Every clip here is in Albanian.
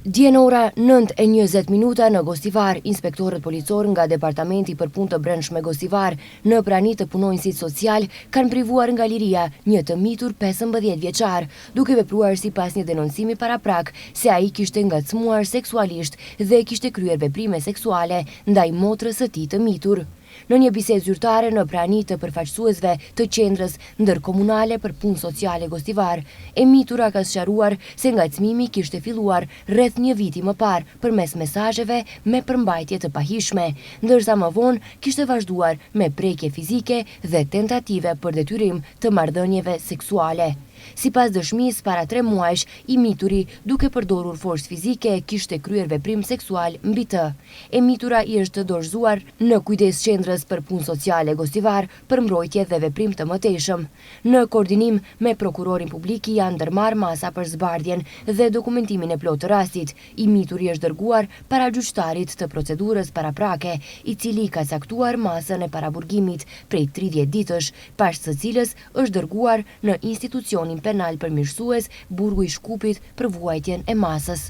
Dje në ora 9:20 në Gostivar, inspektorët policor nga Departamenti për Punë të Brendshme Gostivar në prani të punonjësit social kanë privuar nga liria një të mitur 15 vjeçar, duke vepruar sipas një denoncimi paraprak se ai kishte ngacmuar seksualisht dhe kishte kryer veprime seksuale ndaj motrës së tij të mitur. Në një bisedë zyrtare në prani të përfaqësuesve të qendrës ndërkomunale për punë sociale Gostivar, e mitura ka sqaruar se ngacmimi kishte filluar rreth një viti më parë përmes mesazheve me përmbajtje të pahishme, ndërsa më vonë kishte vazhduar me prekje fizike dhe tentative për detyrim të marrëdhënieve seksuale. Sipas dëshmisë, para 3 muajsh, i mituri, duke përdorur forcë fizike, kishte kryer veprim seksual mbi të. E mitura i është dorëzuar në kujdes qendrës për punë sociale Gostivar për mbrojtje dhe veprim të mëtejshëm. Në koordinim me prokurorin publik janë ndërmarrë masa për zbardhjen dhe dokumentimin e plotë të rastit. I mituri është dërguar para gjyqtarit të procedurës paraprake, i cili ka caktuar masën e paraburgimit prej 30 ditësh, pas së cilës është dërguar në institucionin penal përmirësues Burgu i Shkupit për vuajtjen e masës.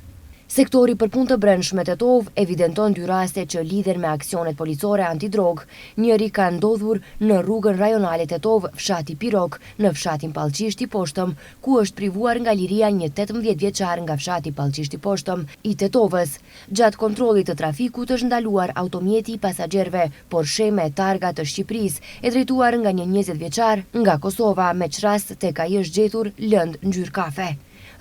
Sektori për punë të brendshme Tetov evidenton 2 raste që lidhen me aksionet policore antidrog. Njëri ka ndodhur në rrugën rajonale Tetov, fshati Pirok, në fshatin Pallçisht i Poshtëm, ku është privuar nga liria një 18 vjeçar nga fshati Pallçisht i Poshtëm i Tetovës. Gjatë kontrollit të trafikut është ndaluar automjeti i pasagerëve Porsche me targa të Shqipërisë, e drejtuar nga një 20 vjeçar nga Kosova, me çrast tek ai është gjetur lëndë ngjyrë kafe.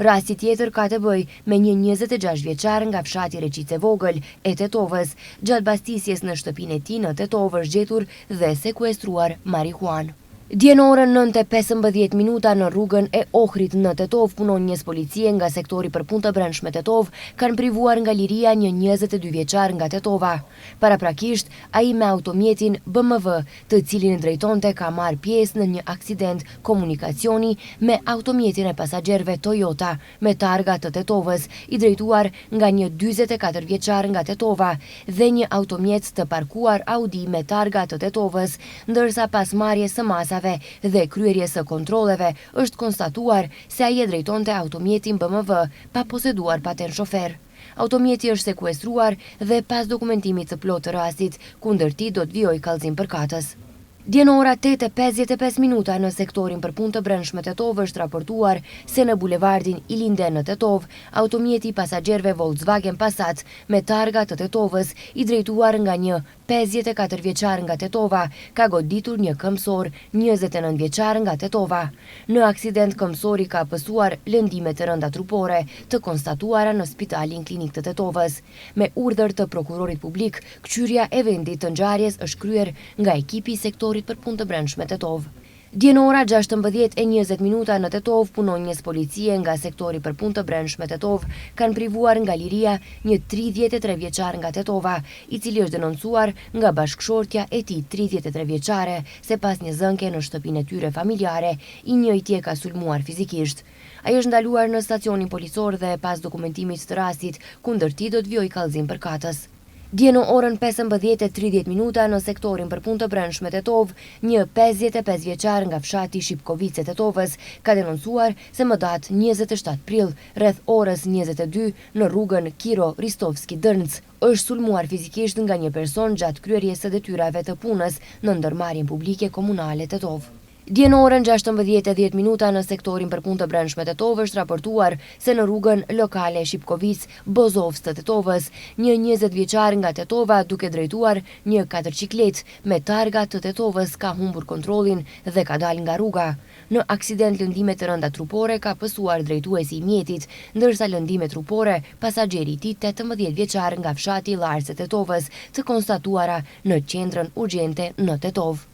Rasti tjetër ka të bëjë me një 26 vjeçar nga fshati Reqice Vogël e Tetovës. Gjatë bastisjes në shtëpinë e tij në Tetovë është gjetur dhe sekuestruar marihuanë. Dje në orën 9:15 në rrugën e Ohrit në Tetov, punonjës policie nga sektori për punë të brendshme Tetov kanë privuar nga liria një 22 vjeçar nga Tetova. Paraprakisht, ai me automjetin BMW, të cilin drejtonte, ka marrë pjesë në një aksident komunikacioni me automjetin e pasagerëve Toyota me targa të Tetovës, i drejtuar nga një 44 vjeçar nga Tetova, dhe një automjet të parkuar Audi me targa të Tetovës, ndërsa pas marrjes së masave dhe kryerjes së kontrolleve është konstatuar se ai e drejtonte automjetin BMW pa poseduar patent shofer. Automjeti është sekuestruar dhe pas dokumentimit të plotë të rastit, kundër tij do të vijojë kallëzim përkatës. Dje në ora 8:55 në sektorin për punë të brendshme Tetov është raportuar se në bulevardin Ilinden në Tetov, automjeti i pasagerëve Volkswagen Passat me targa të Tetovës, i drejtuar nga një 54 vjeçar nga Tetova, ka goditur një këmbësor 29 vjeçar nga Tetova. Në aksident këmbësori ka pësuar lëndime të rënda trupore, të konstatuara në Spitalin Klinik të Tetovës. Me urdhër të prokurorit publik, kçyrja e vendit të ngjarjes është kryer nga ekipi i sektorit për punë të brendshme Tetov. Dje në ora 16:20 në Tetov, punonjës policie nga sektori për punë të brendshme Tetov kanë privuar nga liria një 33 vjeçar nga Tetova, i cili është denoncuar nga bashkëshortja e tij 33 vjeçare se pas një zënke në shtëpinë e tyre familjare, i njëjti e ka sulmuar fizikisht. Ai është ndaluar në stacionin policor dhe pas dokumentimit të rastit, kundër tij do të vijojë kallëzim përkatës. Dje në orën 15:30 në sektorin për punë të brendshme Tetov, një 55 vjeçar nga fshati Shipkovice Tetovës ka denoncuar se më datë 27 prill, rreth orës 22 në rrugën Kiro Ristovski Dërnc, është sulmuar fizikisht nga një person gjatë kryerjes së detyrave të punës në ndërmarrjen publike komunale Tetov. Dje në orën 16:10 në sektorin për punë të brendshme Tetov është raportuar se në rrugën lokale Shipkovic Bozovs të Tetovës, një 20 vjeçar nga Tetova, duke drejtuar një 4 me targa të Tetovës, ka humbur kontrollin dhe ka dalë nga rruga. Në aksident lëndime të rënda trupore ka pësuar drejtuesi i mjetit, ndërsa lëndime trupore pasagjeri i tij 18 vjeçar nga fshati Llarse Tetovës, të konstatuara në qendrën urgjente në Tetov.